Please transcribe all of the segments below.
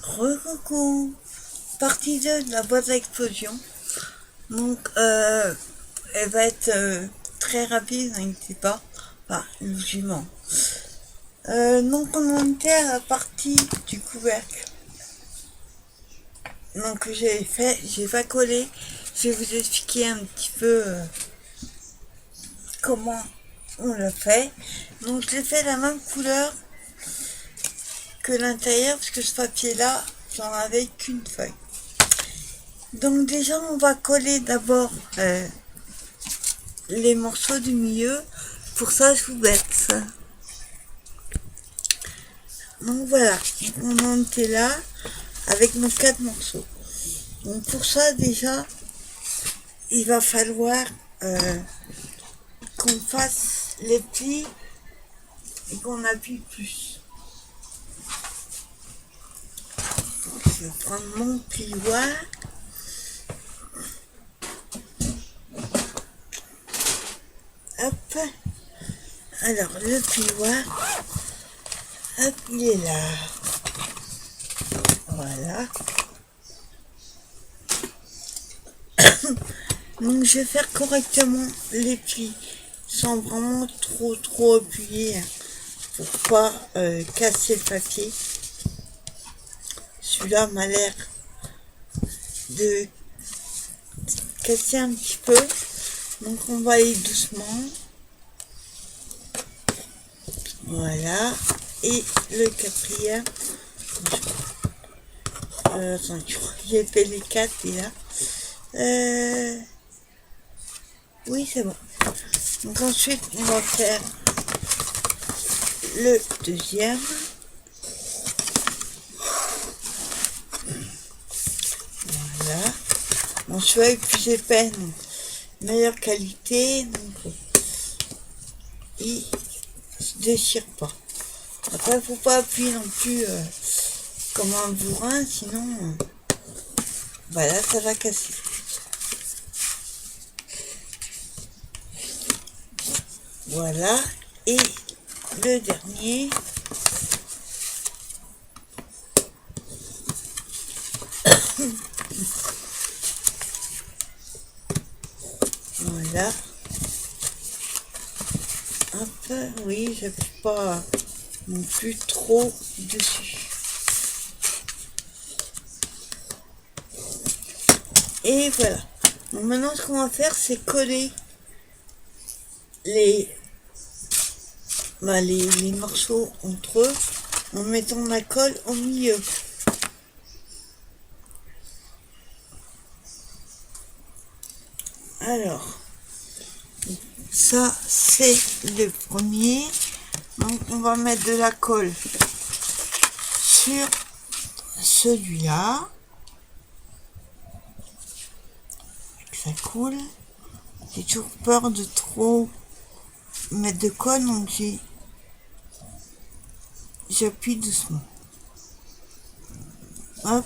Recoucou, partie 2 de la boîte d'explosion. Donc, elle va être très rapide, n'inquiétez pas. Enfin, logiquement. Donc, on en était à la partie du couvercle. Donc, j'ai pas collé. Je vais vous expliquer un petit peu comment on le fait. Donc, j'ai fait la même couleur que l'intérieur, parce que ce papier-là, j'en avais qu'une feuille. Donc déjà on va coller d'abord les morceaux du milieu. Pour ça je vous bête. Donc voilà, on en était là avec nos 4 morceaux. Donc pour ça déjà il va falloir qu'on fasse les plis et qu'on appuie plus. Donc, je vais prendre mon plioir. Hop. Alors le plioir, hop, il est là. Voilà. Donc je vais faire correctement les plis sans vraiment trop appuyer pour pas casser le papier. Celui-là m'a l'air de casser un petit peu. Donc on va aller doucement. Voilà. Et le quatrième. Attends, j'ai fait les 4 déjà. Oui, c'est bon. Donc ensuite, on va faire le deuxième. Voilà. Mon celui-là est plus épais, donc meilleure qualité. Donc il se déchire pas. Après, faut pas appuyer non plus comme un bourrin, sinon voilà, ça va casser. Voilà. Et le dernier. Voilà. Un peu, oui, je peux pas non plus trop dessus. Et voilà. Donc maintenant, ce qu'on va faire, c'est coller les morceaux entre eux en mettant la colle au milieu. Alors, ça c'est le premier. Donc on va mettre de la colle sur celui-là. Ça coule. J'ai toujours peur de trop mettre de colle, donc j'appuie doucement. Hop.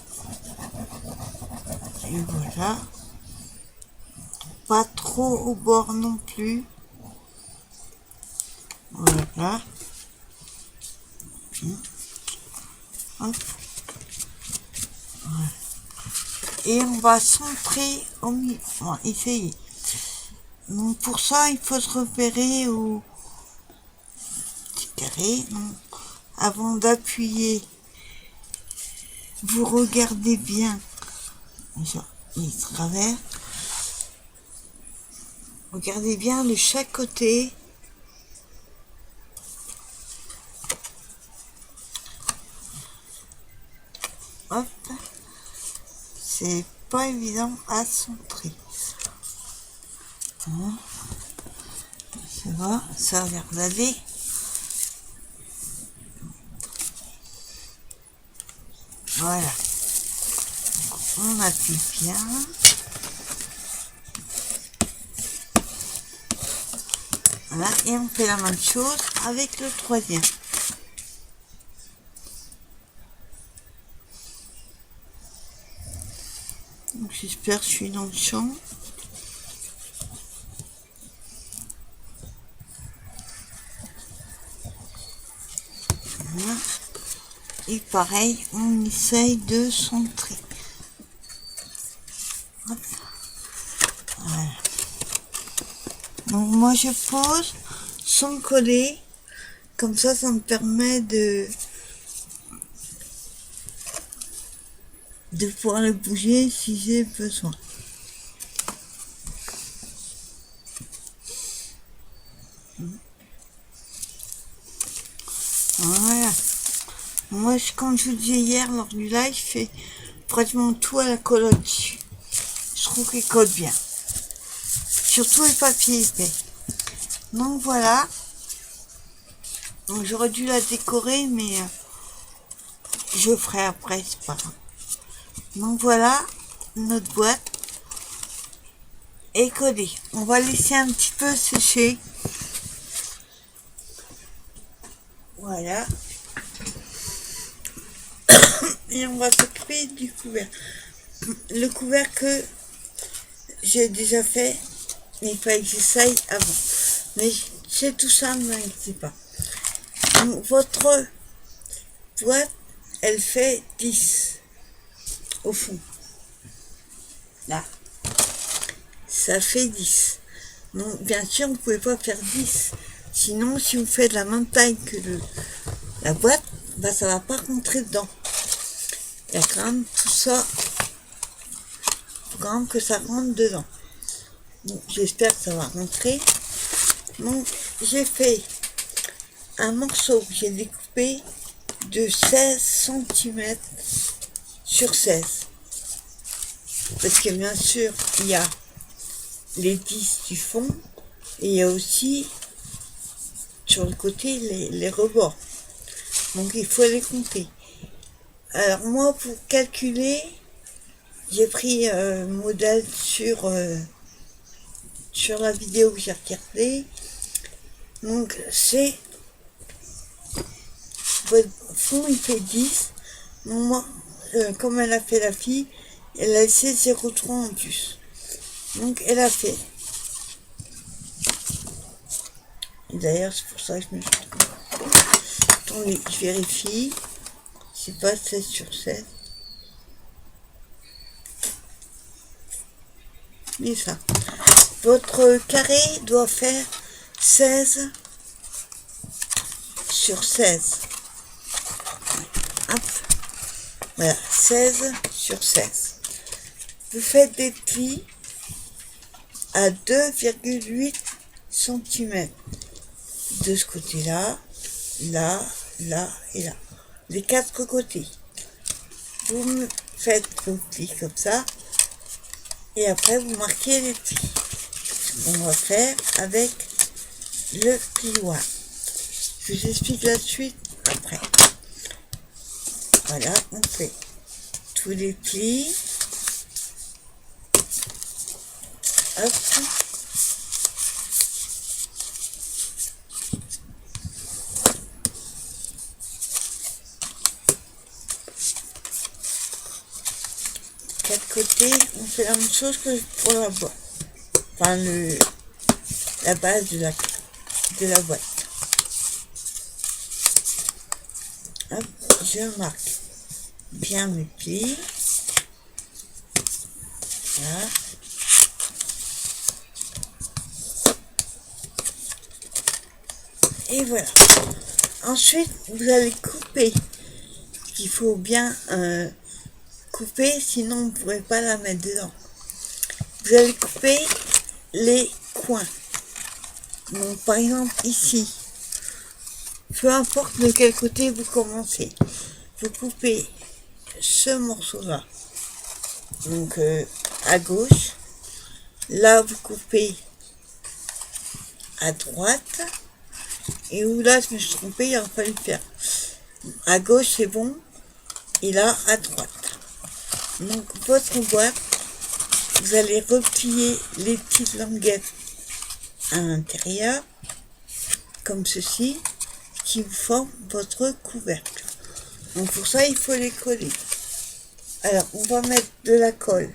Et voilà. Pas trop au bord non plus. Voilà. Hop. Voilà. Et on va centrer au milieu. Bon, essayer. Donc pour ça, il faut se repérer au petit carré. Donc, avant d'appuyer, vous regardez bien. Il travers. Regardez bien de chaque côté. Hop. C'est pas évident à centrer. Hein. Ça va, ça a l'air d'aller. Voilà. On appuie bien. Voilà, et on fait la même chose avec le troisième. Donc j'espère que je suis dans le champ. Voilà. Et pareil, on essaye de centrer. Hop. Voilà. Donc moi je pose sans coller, comme ça me permet de pouvoir le bouger si j'ai besoin. Voilà. Moi, comme je vous disais hier lors du live, je fais pratiquement tout à la colle au-dessus. Je trouve qu'il colle bien. Surtout les papiers épais. Donc voilà. Donc j'aurais dû la décorer, mais je ferai après, c'est pas grave. Donc voilà, notre boîte est collée. On va laisser un petit peu sécher. Voilà. Et on va s'occuper du couvercle. Le couvercle que j'ai déjà fait, mais il fallait que j'essaye avant. Mais c'est tout ça, ne m'inquiétez pas. Donc, votre boîte, elle fait 10 au fond. Là. Ça fait 10. Donc, bien sûr, vous ne pouvez pas faire 10. Sinon, si vous faites la même taille que la boîte, bah, ça ne va pas rentrer dedans. Il y a quand même tout ça. Il faut quand même que ça rentre dedans. Donc, j'espère que ça va rentrer. Donc, j'ai fait un morceau que j'ai découpé de 16 cm sur 16. Parce que bien sûr, il y a les 10 du fond et il y a aussi sur le côté les rebords. Donc il faut les compter. Alors moi, pour calculer, j'ai pris modèle sur la vidéo que j'ai regardée. Donc c'est votre fond il fait 10. Moi, comme elle a fait la fille, elle a laissé 0,3 en plus. Donc elle a fait. Et d'ailleurs c'est pour ça que je me suis trompée. Attendez, je vérifie. C'est pas 16 sur 16. Mais ça. Votre carré doit faire 16 sur 16. Hop. Voilà, 16 sur 16. Vous faites des plis à 2,8 cm. De ce côté-là, là, là et là. Les 4 côtés. Vous me faites vos plis comme ça. Et après, vous marquez les plis. On va faire avec le plioir. Je vous explique la suite après. Voilà, on fait tous les plis. Hop. Quatre côtés, on fait la même chose que pour la boîte. Enfin, la base de la boîte. Hop, je marque bien mes plis. Voilà. Et voilà. Ensuite, vous allez couper. Il faut bien couper, sinon vous ne pourrez pas la mettre dedans. Vous allez couper les coins. Donc, par exemple, ici, peu importe de quel côté vous commencez, vous coupez ce morceau-là. Donc, à gauche. Là, vous coupez à droite. Et où là, je me suis trompée, il aurait fallu faire. À gauche, c'est bon. Et là, à droite. Donc, votre boîte, vous allez replier les petites languettes à l'intérieur, comme ceci, qui vous forment votre couvercle. Donc, pour ça, il faut les coller. Alors, on va mettre de la colle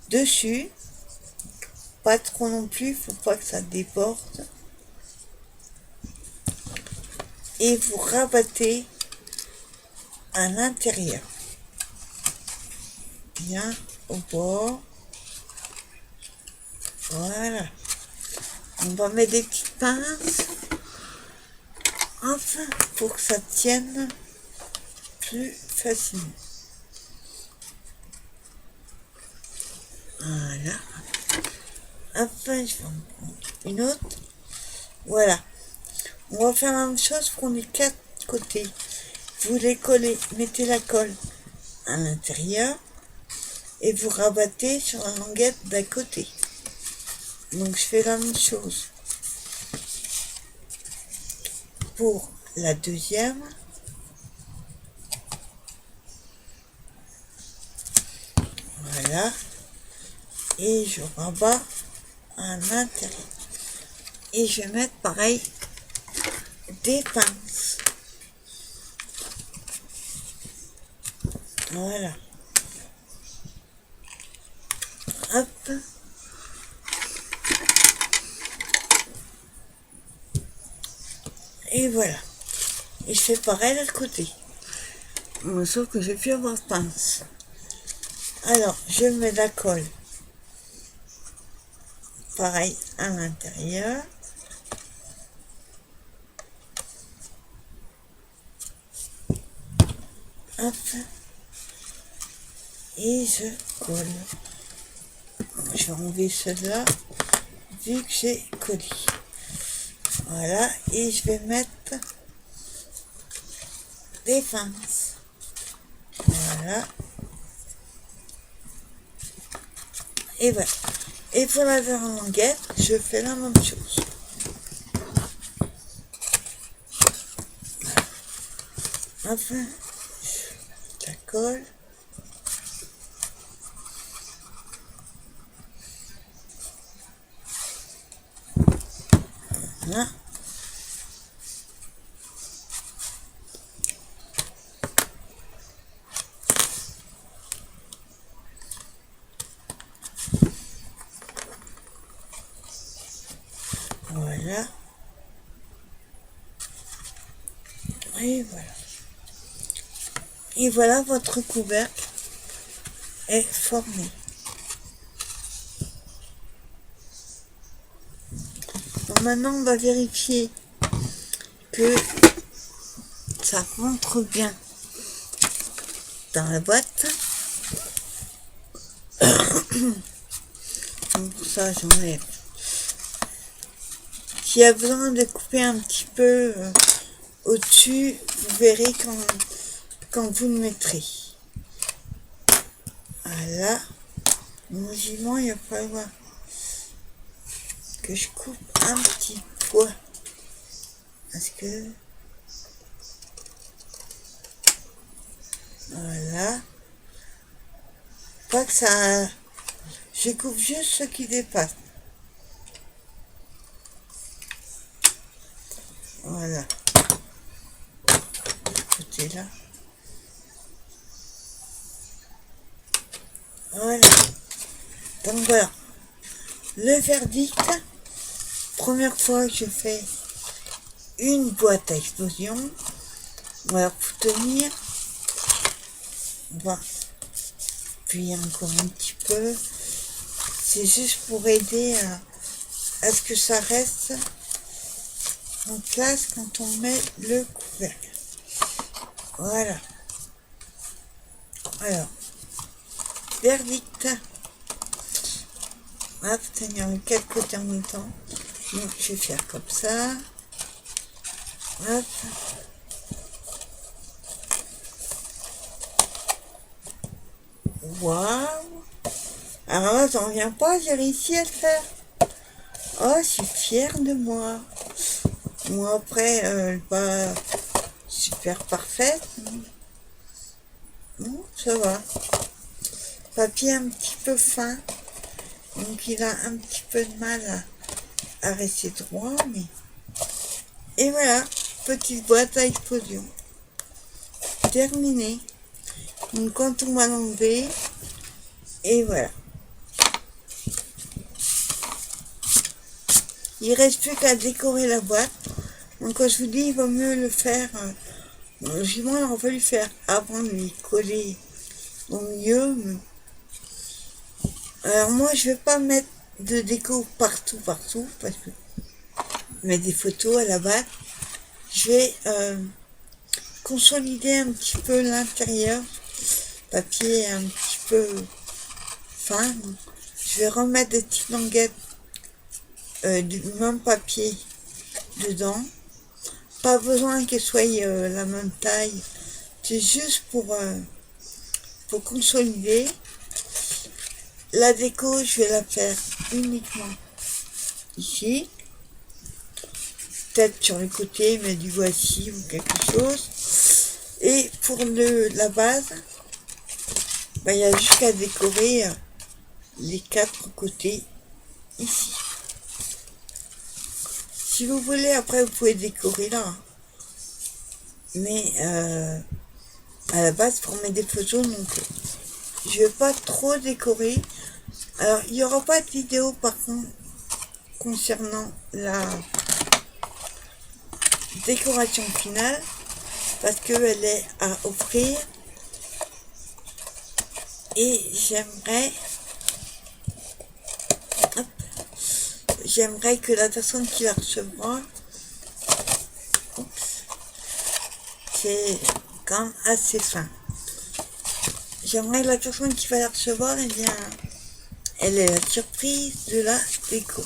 dessus. Pas trop non plus, il ne faut pas que ça déborde. Et vous rabattez à l'intérieur. Bien au bord. Voilà. On va mettre des petites pinces. Enfin, pour que ça tienne plus facilement. Voilà. Enfin, je vais en prendre une autre. Voilà. On va faire la même chose pour les 4 côtés. Vous les collez, mettez la colle à l'intérieur et vous rabattez sur la languette d'à côté. Donc je fais la même chose pour la deuxième. Voilà. Et je rabats à l'intérieur. Et je vais mettre pareil des pinces. Voilà. Hop. Et voilà. Et je fais pareil de l'autre côté. Sauf que j'ai pu avoir de pince. Alors, je mets la colle. Pareil à l'intérieur. Hop. Et je colle. Je vais enlever celle-là, vu que j'ai collé. Voilà. Et je vais mettre des pinces. Voilà. Et voilà. Et pour la languette, je fais la même chose. Enfin, je la colle. Voilà. Voilà. Et voilà. Et voilà, votre couvercle est formé. Donc maintenant, on va vérifier que ça rentre bien dans la boîte. Donc pour ça, j'enlève. S'il y a besoin de couper un petit peu au-dessus, vous verrez quand vous le mettrez. Voilà. Logiquement, il va falloir que je coupe un petit peu. Parce que... Voilà. Pas que ça... Je coupe juste ce qui dépasse. Voilà. Côté là. Voilà. Donc voilà. Le verdict. Première fois que je fais une boîte à explosion. Voilà, pour tenir. Bon. Puis encore un petit peu. C'est juste pour aider à ce que ça reste en place quand on met le couvercle. Voilà. Alors, verdict. Hop, tenir les 4 côtés en même temps. Donc, je vais faire comme ça. Hop. Waouh. Alors là, j'en reviens pas, j'ai réussi à le faire. Oh, je suis fière de moi. Moi, après, pas super parfaite. Non, ça va. Papier un petit peu fin. Donc, il a un petit peu de mal à rester droit, mais... Et voilà, petite boîte à explosion. Terminé. Donc, quand on va l'enlever, et voilà. Il reste plus qu'à décorer la boîte. Donc, quand je vous dis, il vaut mieux le faire Logiquement, il aurait fallu faire avant de les coller au milieu. Alors moi, je vais pas mettre de déco partout, parce que mettre des photos à la base. Je vais consolider un petit peu l'intérieur, papier un petit peu fin. Je vais remettre des petites languettes du même papier dedans. Pas besoin qu'elles soient la même taille. C'est juste pour consolider. La déco, je vais la faire uniquement ici. Peut-être sur le côté, mais du voici ou quelque chose. Et pour la base, il y a juste qu'à décorer les 4 côtés ici. Si vous voulez, après, vous pouvez décorer là. Mais à la base, pour mettre des photos, donc je vais pas trop décorer. Alors, il n'y aura pas de vidéo, par contre, concernant la décoration finale, parce qu'elle est à offrir. Et j'aimerais que la personne qui la recevra, c'est quand même assez fin. J'aimerais que la personne qui va la recevoir, eh bien, elle est la surprise de la déco.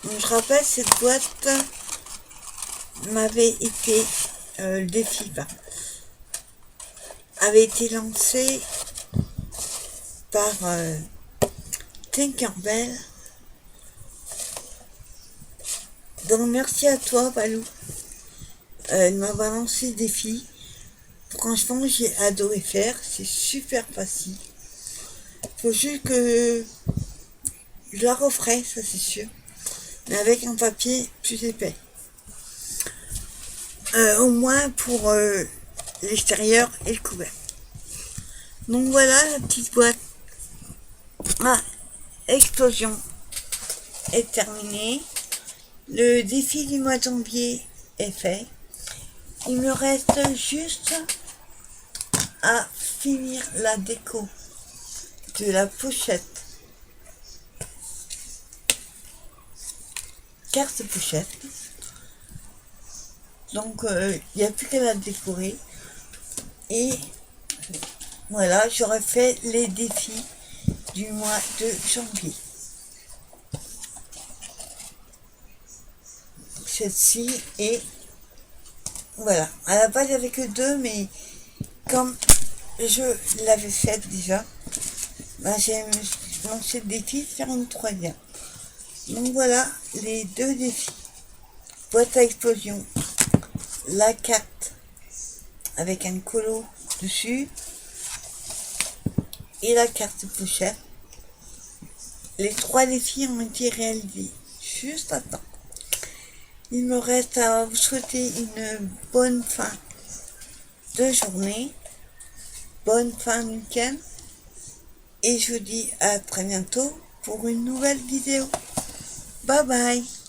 Donc, je rappelle, cette boîte m'avait été, le défi avait été lancé par Tinkerbell. Donc merci à toi, Balou, de m'avoir lancé le défi. Franchement, j'ai adoré faire, c'est super facile. Faut juste que je la referai, ça c'est sûr, mais avec un papier plus épais. Au moins pour l'extérieur et le couvercle. Donc voilà, la petite boîte explosion est terminée. Le défi du mois de janvier est fait. Il me reste juste à finir la déco de la pochette. Carte pochette. Donc il n'y a plus qu'à la décorer. Et voilà, j'aurais fait les défis du mois de janvier. Celle-ci et voilà. À la base, il n'y avait que 2, mais comme je l'avais faite déjà, j'ai lancé le défi de faire une 3e. Donc voilà les 2 défis. Boîte à explosion, la carte avec un colo dessus et la carte pochette. Les 3 défis ont été réalisés juste à temps. Il me reste à vous souhaiter une bonne fin de journée, bonne fin de week-end, et je vous dis à très bientôt pour une nouvelle vidéo. Bye bye.